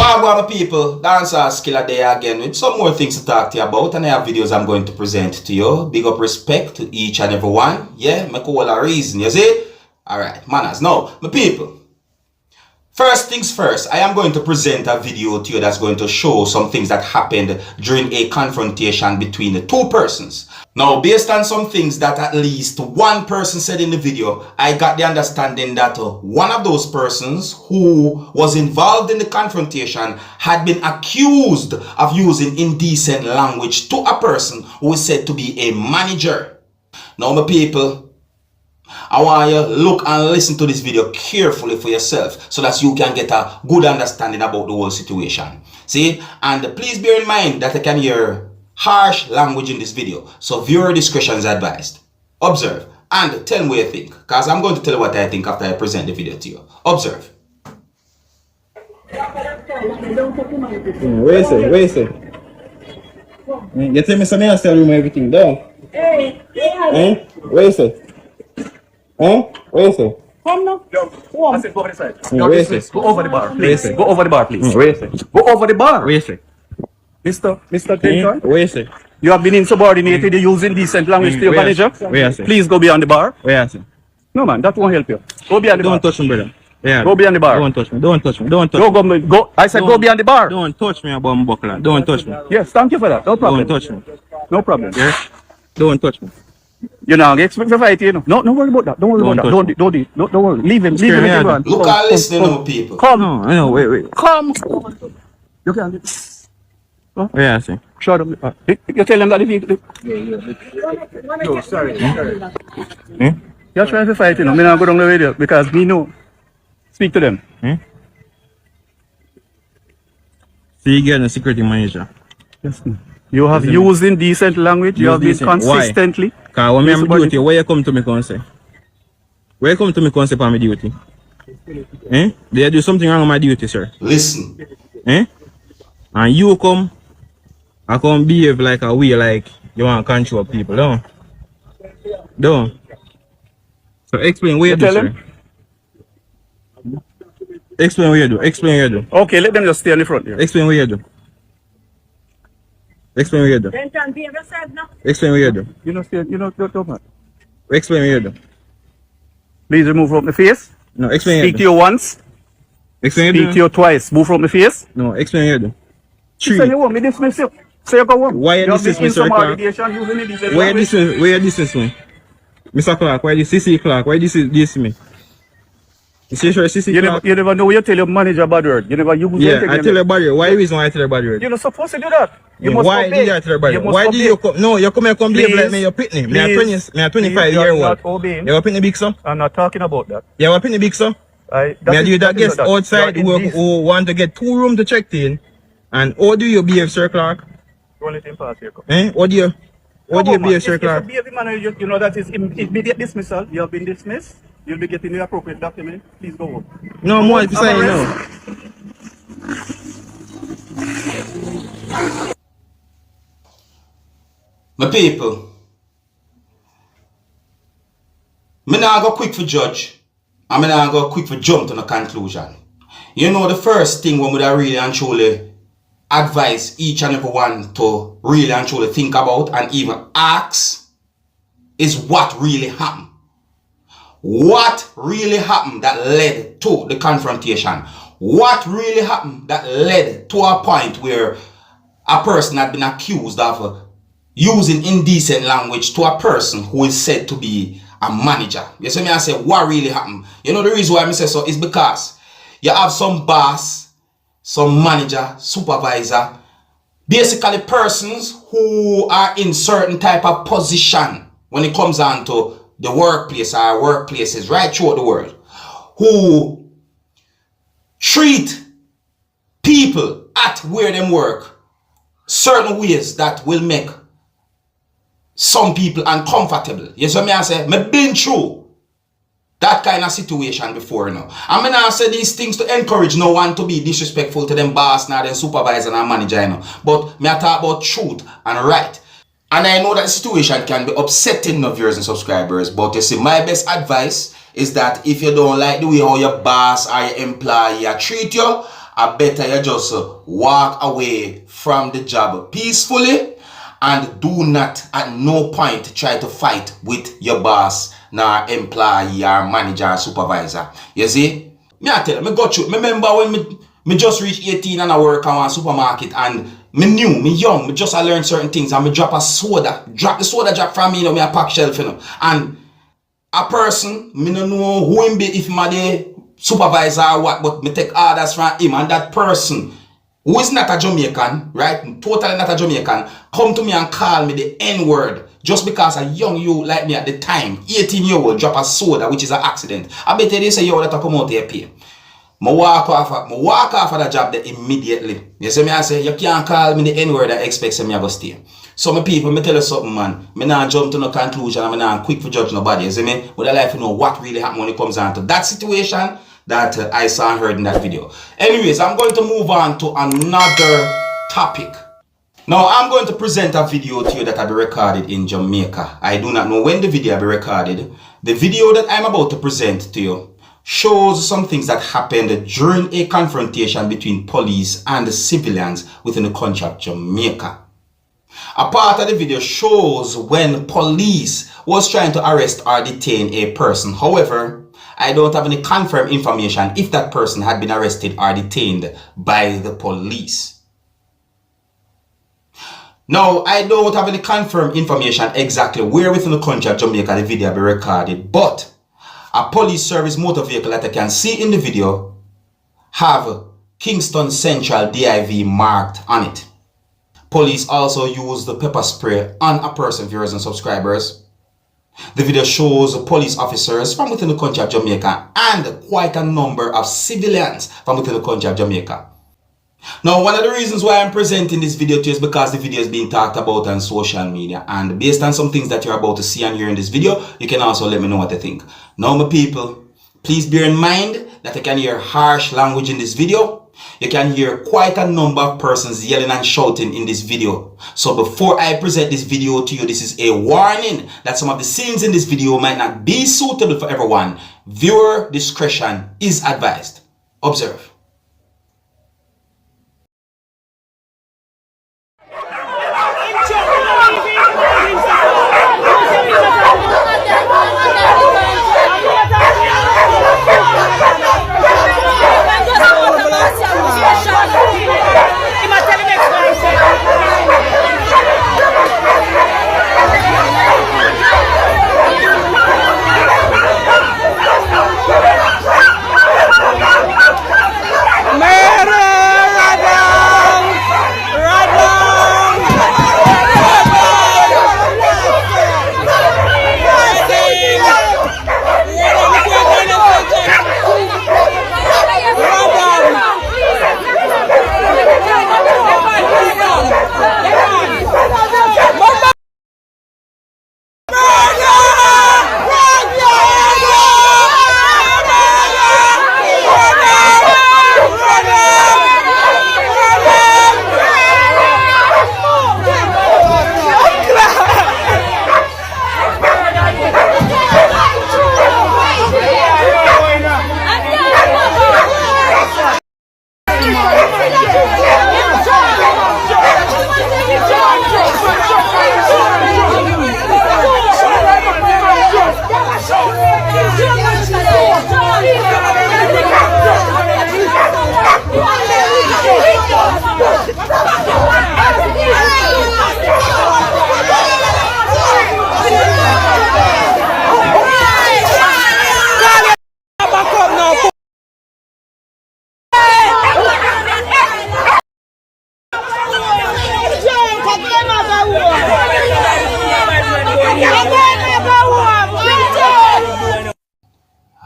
Wagwan people, Dancehall skilla there again with some more things to talk to you about, and I have videos I'm going to present to you. Big up respect to each and every one. Yeah, make all a reason, you see? Alright, manners. Now, my people, first things first, I am going to present a video to you that's going to show some things that happened during a confrontation between the two persons. Now, based on some things that at least one person said in the video, I got the understanding that one of those persons who was involved in the confrontation had been accused of using indecent language to a person who is said to be a manager. Now, my people, I want you to look and listen to this video carefully for yourself so that you can get a good understanding about the whole situation. See? And please bear in mind that I can hear harsh language in this video, so viewer discretion is advised. Observe and tell me what you think, because I'm going to tell you what I think after I present the video to you. Observe. Where is it? You tell me something else, tell me everything down. Where is it? Where is it? Come now. Yo, I said go over the side. Where is it? Go over the bar, please. Where is it? Go over the bar, please. Where is it? Go over the bar. Where is it? Mr. Clinton, Where is it? you have been insubordinated, you're using decent language to your Where manager. Where is it? Please go beyond the bar. Where is it? No man, that won't help you. Go beyond the bar. Don't touch me, brother. Yeah. Go beyond the bar. Don't touch me. Don't touch me. Don't touch me. Go. I said go beyond the bar. Don't touch me, bum buckler. Don't touch me. Yes, thank you for that. No problem. Don't touch me. No problem. Yeah. Don't touch me. You know, expect to fight, you know. No worry about that. Don't worry about that. Don't worry. Leave him. Leave him. Yeah. Look and listen to people. Come. No, I know. Wait. Come. You can. Where is it? Shut up. You tell him that if he. No, sorry. You're trying to fight, you know. Me not go down the radio because me know. Speak to them. So you get a security manager. Yes. You have used indecent language. You have been consistently. Because when I'm on duty, where you come to me and say? Where you come to me and say for my duty? Did I do something wrong with my duty, sir? Listen. And you come, I come behave like a way like you want to control people, don't? So explain what you do, sir. Explain what you do. Okay, let them just stay on the front here. Explain what you do. Explain what you do. Then can be yourself now. Explain what you do. You know, stay, you know, don't man. Explain what you do. Please remove from the face. No, explain what Speak you to do. you once. Explain what Speak you to do. you twice. Move from the face. No, explain what you do. Say you want me dismiss you. Say you go home. Why you dismiss me, sir, Clark? Why you dismiss me? Mr. Clark, why this CC Clark? Why this me? You see, sure, CC Clark? You never know when you tell your manager bad word. You never use anything. I tell you bad word. Why the reason why I tell you bad word? You're not supposed to do that. You must why obey. did I tell you bad You word? must Why obey. did you come? No, you come here come behave like me, you're pitney. Me a Please. 25 You're year old. not obeying. You a pitney big son? I'm not talking about that. You a pitney big son? Me a do that guest outside who want to get 2 rooms to check in. And how do you behave, Sir Clark? Don't let him pass here. What do you behave, Sir Clark? If you behave manner, you know that is immediate dismissal. You have been dismissed. You'll be getting the appropriate document. Please go home. No more to say no. My people, me not go quick for judge, and me not go quick for jump to the conclusion. You know, the first thing when we really and truly advise each and every one to really and truly think about and even ask is what really happened. What really happened that led to the confrontation? What really happened that led to a point where a person had been accused of using indecent language to a person who is said to be a manager? You see me, I say, what really happened? You know the reason why I say so is because you have some boss, some manager, supervisor, basically persons who are in certain type of position when it comes on to the workplace or workplaces right throughout the world, who treat people at where they work certain ways that will make some people uncomfortable. You see me, I say, I've been through that kind of situation before now. I mean, I say these things to encourage no one to be disrespectful to them boss, now them supervisor and manager, you know. But me I talk about truth and right. And I know that the situation can be upsetting of viewers and subscribers, but you see, my best advice is that if you don't like the way how your boss or your employer treat you, I better you just walk away from the job peacefully and do not at no point try to fight with your boss, nor employee, or manager, or supervisor. You see? Me I tell you, me go through. Remember when me just reach 18 and I work at one supermarket and me young, me just I learn certain things and me drop a soda. Drop the soda drop from me, me a pack shelf, And a person, me no know who him be, if my the supervisor or what, but me take orders from him, and that person who is not a Jamaican, right? Totally not a Jamaican, come to me and call me the N-word just because a young you like me at the time, 18-year-old, drop a soda, which is an accident. I bet they say, yo, let her come out here pay. I walk off of the job there immediately. You see me, I say, you can't call me the N-word and expect me to go stay. So my people, me tell you something, man. Me not jump to no conclusion and me not quick for judge nobody. You see me? But I like to know what really happened when it comes down to that situation that I saw and heard in that video. Anyways, I'm going to move on to another topic. Now, I'm going to present a video to you that will be recorded in Jamaica. I do not know when the video will be recorded. The video that I'm about to present to you shows some things that happened during a confrontation between police and the civilians within the country of Jamaica. A part of the video shows when police was trying to arrest or detain a person. However, I don't have any confirmed information if that person had been arrested or detained by the police. Now, I don't have any confirmed information exactly where within the country of Jamaica the video will be recorded, but a police service motor vehicle that I can see in the video have Kingston Central DIV marked on it. Police also used the pepper spray on a person, viewers and subscribers. The video shows police officers from within the country of Jamaica and quite a number of civilians from within the country of Jamaica. Now, one of the reasons why I'm presenting this video to you is because the video is being talked about on social media, and based on some things that you're about to see and hear in this video, you can also let me know what you think. Now, my people, please bear in mind that you can hear harsh language in this video. You can hear quite a number of persons yelling and shouting in this video. So before I present this video to you, this is a warning that some of the scenes in this video might not be suitable for everyone. Viewer discretion is advised. Observe.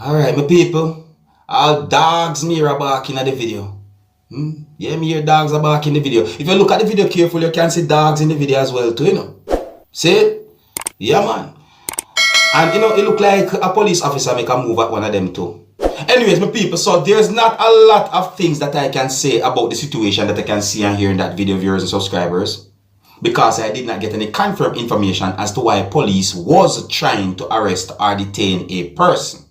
Alright, my people, all dogs me are barking at the video. Yeah, me hear dogs are barking in the video. If you look at the video carefully, you can see dogs in the video as well too, you know. See it? Yeah, man. And you know, it look like a police officer make a move at one of them too. Anyways, my people, so there's not a lot of things that I can say about the situation that I can see and hear in that video, viewers and subscribers, because I did not get any confirmed information as to why police was trying to arrest or detain a person.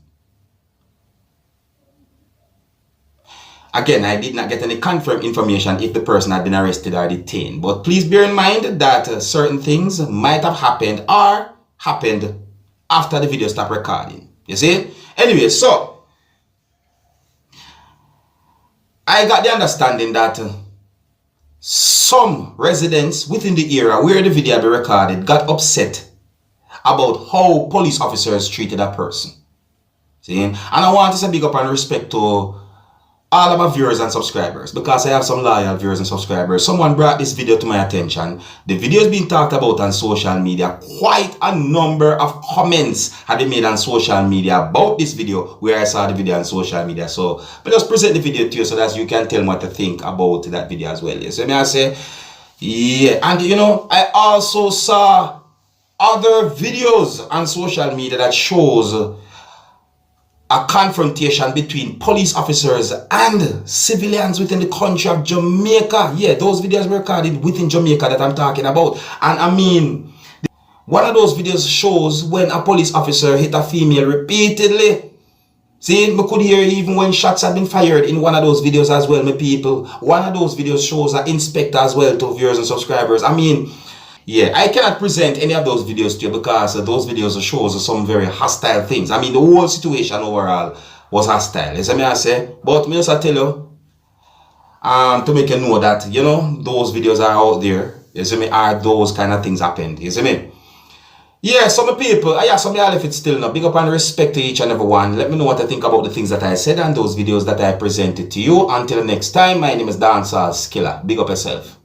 Again, I did not get any confirmed information if the person had been arrested or detained. But please bear in mind that certain things might have happened or happened after the video stopped recording. You see? Anyway, so I got the understanding that some residents within the area where the video had been recorded got upset about how police officers treated a person. See? And I want to say big up and respect to all of my viewers and subscribers, because I have some loyal viewers and subscribers. Someone brought this video to my attention. The video is being talked about on social media. Quite a number of comments have been made on social media about this video, where I saw the video on social media. So I just present the video to you so that you can tell me what to think about that video as well. You see me? I say, yeah. And you know, I also saw other videos on social media that shows a confrontation between police officers and civilians within the country of Jamaica. Yeah, those videos were recorded within Jamaica that I'm talking about. And I mean, one of those videos shows when a police officer hit a female repeatedly. See, we could hear even when shots had been fired in one of those videos as well, my people. One of those videos shows an inspector as well to viewers and subscribers. I mean, yeah, I cannot present any of those videos to you because those videos shows some very hostile things. I mean, the whole situation overall was hostile. You see me I say? But me just tell you, to make you know that, you know, those videos are out there. You see me? Are those kind of things happened. You see me? Yeah, some people, I have some y'all if it's still not. Big up and respect to each and every one. Let me know what I think about the things that I said and those videos that I presented to you. Until next time, my name is Dancehall Skilla. Big up yourself.